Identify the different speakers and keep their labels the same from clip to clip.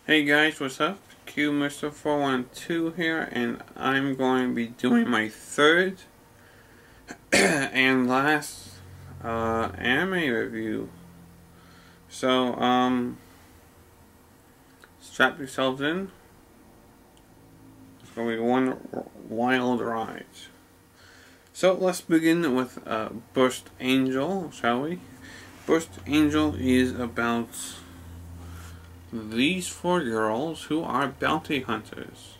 Speaker 1: Hey guys, what's up? Q Mr. 412 here, and I'm going to be doing my third and last anime review. So, strap yourselves in. It's going to be one wild ride. So, let's begin with Burst Angel, shall we? Burst Angel is about these four girls who are bounty hunters.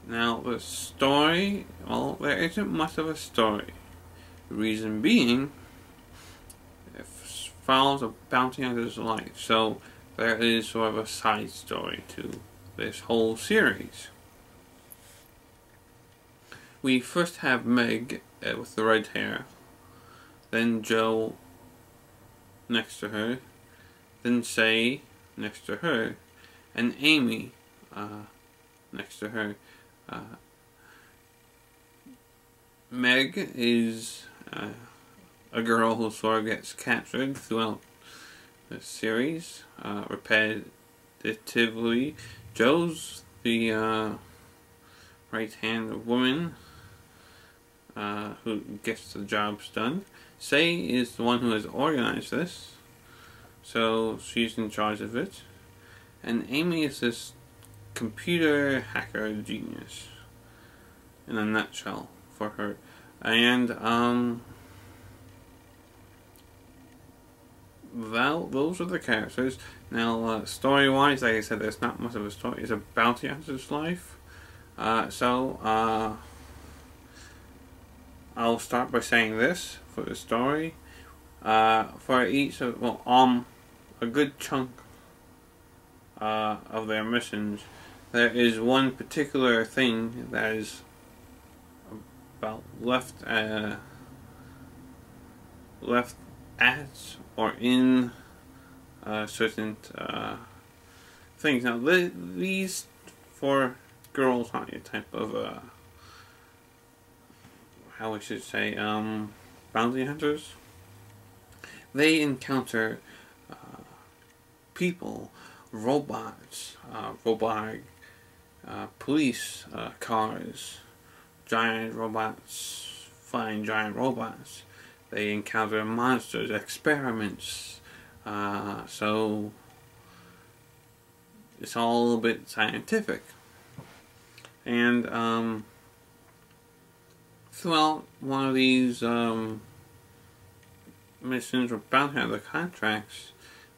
Speaker 1: Now, the story, well, there isn't much of a story. The reason being, it follows a bounty hunter's life, so there is sort of a side story to this whole series. We first have Meg with the red hair, then Joe next to her, then Say next to her, and Amy next to her. Meg is a girl who sort of gets captured throughout the series repetitively. Joe's the right-hand woman who gets the jobs done. Say is the one who has organized this, so she's in charge of it. And Amy is this computer hacker genius, in a nutshell, for her. And well, those are the characters. Now, story-wise, like I said, there's not much of a story. It's a bounty hunter's life. I'll start by saying this for the story. For each of, a good chunk of their missions, there is one particular thing that is about left at or in certain things. Now, these four girls aren't your type of how we should say bounty hunters. They encounter people, robots, robotic police cars, giant robots, flying giant robots. They encounter monsters, experiments, so it's all a little bit scientific. And throughout one of these missions or bounty hunter contracts,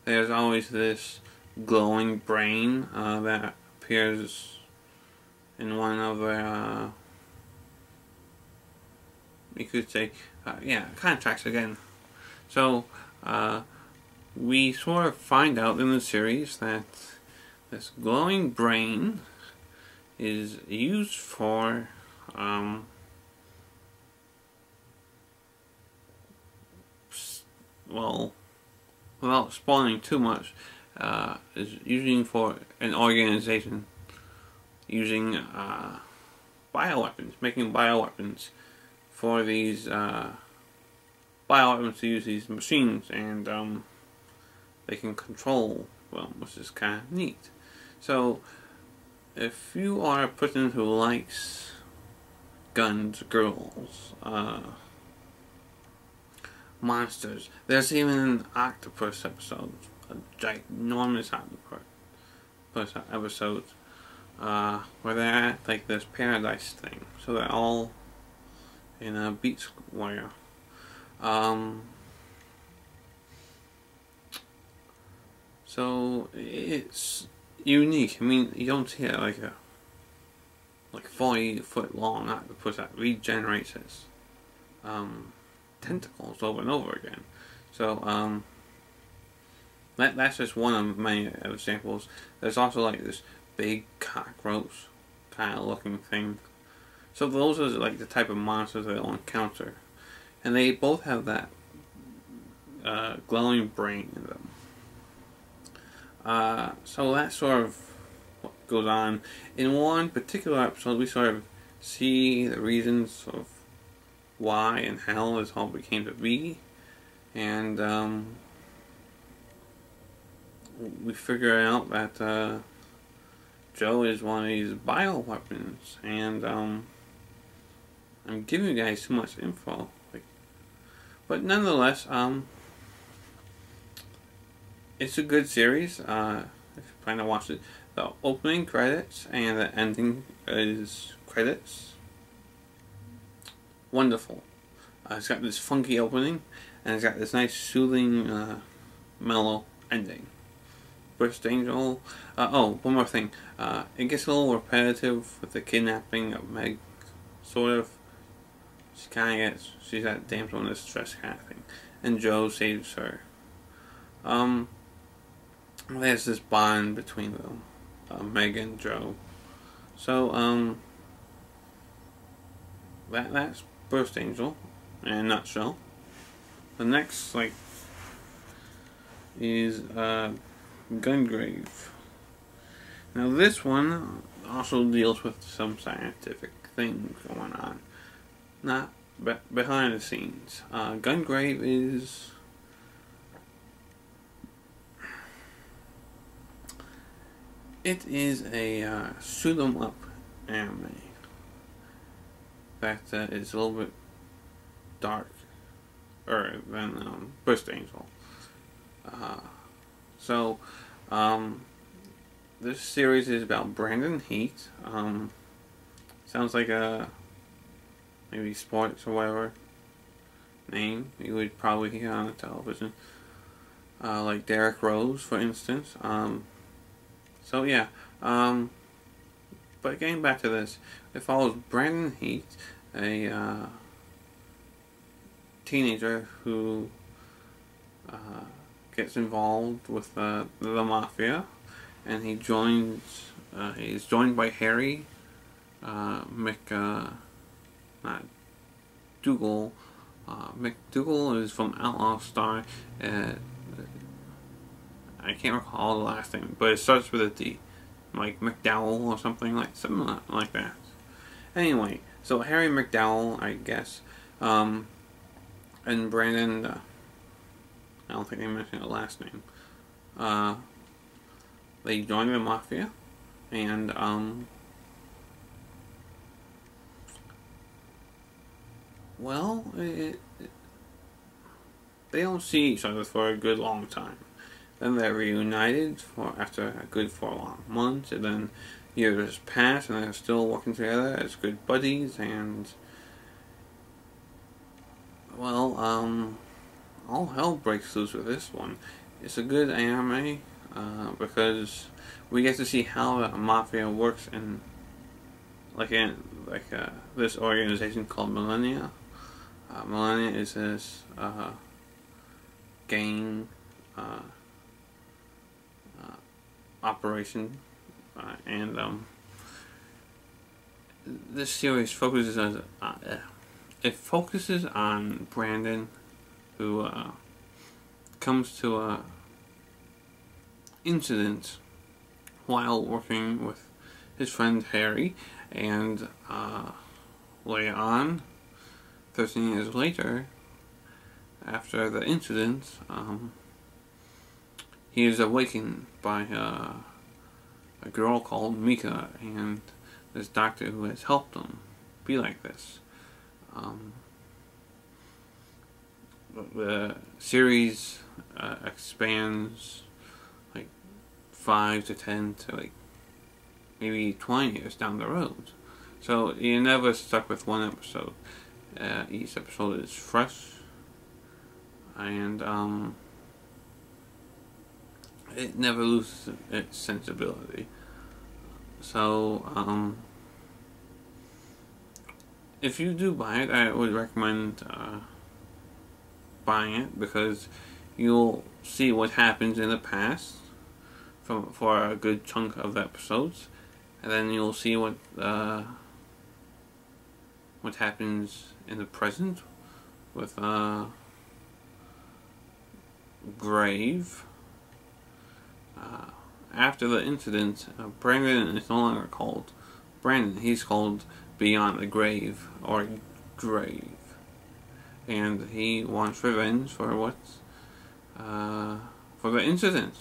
Speaker 1: there's always this glowing brain that appears in one of their, you could say, contracts again. So, we sort of find out in the series that this glowing brain is used for, well, without spoiling too much, is using for an organization using bioweapons, making bioweapons for these bioweapons to use these machines, and they can control, which is kind of neat. So, if you are a person who likes guns, girls, monsters, there's even an octopus episode, a ginormous octopus episode, where they're at like this paradise thing. So they're all in a beach square. So it's unique. I mean, you don't see it like a 40-foot long octopus that regenerates its tentacles over and over again. So that's just one of many examples. There's also like this big cockroach kind of looking thing. So those are like the type of monsters they'll encounter, and they both have that glowing brain in them. So that's sort of what goes on. In one particular episode, we sort of see the reasons of why and how this all became to be, and we figure out that Joe is one of these bioweapons, and I'm giving you guys too much info, but nonetheless, it's a good series. If you plan to watch it, the opening credits and the ending is credits. Wonderful. It's got this funky opening, and it's got this nice soothing, mellow ending. Burst Angel. Oh, one more thing. It gets a little repetitive with the kidnapping of Meg, sort of. She's that damsel in distress kind of thing, and Joe saves her. There's this bond between them, Meg and Joe. So that's Burst Angel in a nutshell. The next is GunGrave. Now this one also deals with some scientific things going on, not behind the scenes. GunGrave is a shoot 'em up anime that is a little bit darker than Burst Angel. So this series is about Brandon Heat. Sounds like a maybe sports or whatever name you would probably hear on the television, like Derrick Rose, for instance. So yeah, but getting back to this, it follows Brandon Heat, a teenager who gets involved with the mafia, and he's joined by Harry McDougal. McDougal is from Outlaw Star. I can't recall the last name, but it starts with a D, like McDowell or something like that. Anyway, so Harry McDowell, I guess, and Brandon. I don't think they mentioned the last name. They join the mafia, and well, they don't see each other for a good long time. Then they're reunited after a good 4 long months, and then years pass, and they're still working together as good buddies. And well, all hell breaks loose with this one. It's a good anime because we get to see how the mafia works in this organization called Millennia. Millennia is this gang operation, and this series focuses on Brandon, who comes to a incident while working with his friend Harry, and later on, 13 years later, after the incident, he is awakened by a girl called Mika, and this doctor who has helped him be like this. The series expands 5 to 10 to maybe 20 years down the road. So you're never stuck with one episode. Each episode is fresh, and it never loses its sensibility. So if you do buy it, I would recommend buying it, because you'll see what happens in the past for a good chunk of the episodes, and then you'll see what happens in the present with Grave. After the incident, Brandon is no longer called Brandon. He's called Beyond the Grave, or Grave, and he wants revenge for the incident.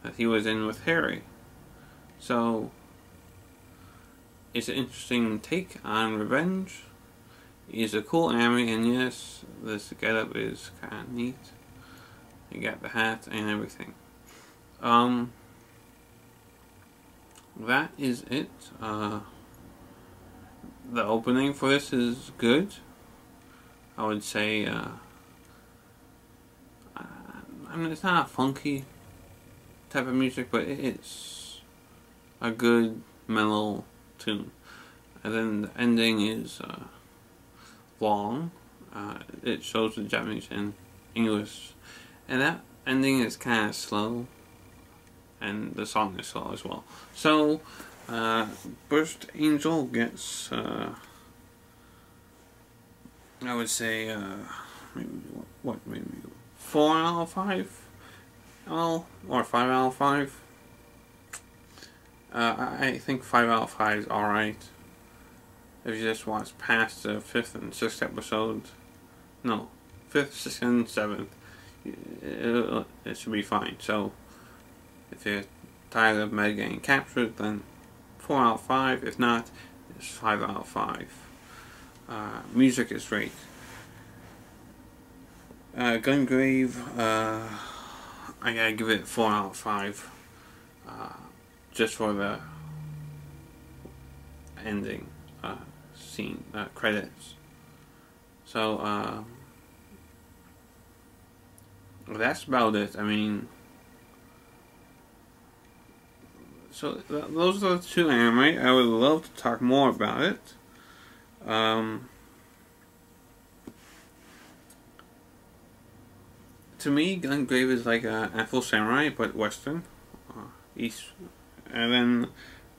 Speaker 1: that he was in with Harry. So it's an interesting take on revenge. It's a cool anime, and yes, this getup is kind of neat. You got the hat and everything. That is it. The opening for this is good. I would say, I mean, it's not a funky type of music, but it's a good mellow tune. And then the ending is long. It shows the Japanese and English, and that ending is kind of slow, and the song is slow as well. So Burst Angel gets I would say maybe 4 out of 5, well, or 5 out of 5. I think 5 out of 5 is alright. If you just watch past the 5th and 6th episode, no, 5th, 6th, and 7th, it should be fine. So, if you're tired of Mega getting captured, then 4 out of 5. If not, it's 5 out of 5. Music is great. GunGrave, I gotta give it 4 out of 5. Just for the ending scene, credits. So, that's about it. I mean, so those are the 2 anime. I would love to talk more about it. To me, GunGrave is like a Afro Samurai, but Western, East, and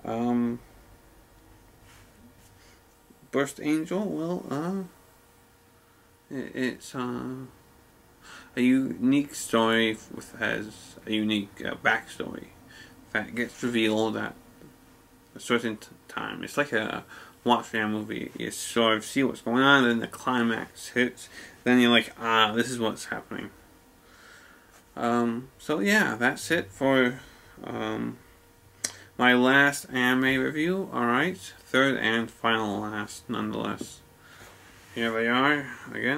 Speaker 1: then Burst Angel. Well, it's a unique story has a unique backstory that gets revealed at a certain time. It's like a watching a movie. You sort of see what's going on, then the climax hits. Then you're like, this is what's happening. So yeah, that's it for my last anime review. Alright, third and final last nonetheless. Here they are again.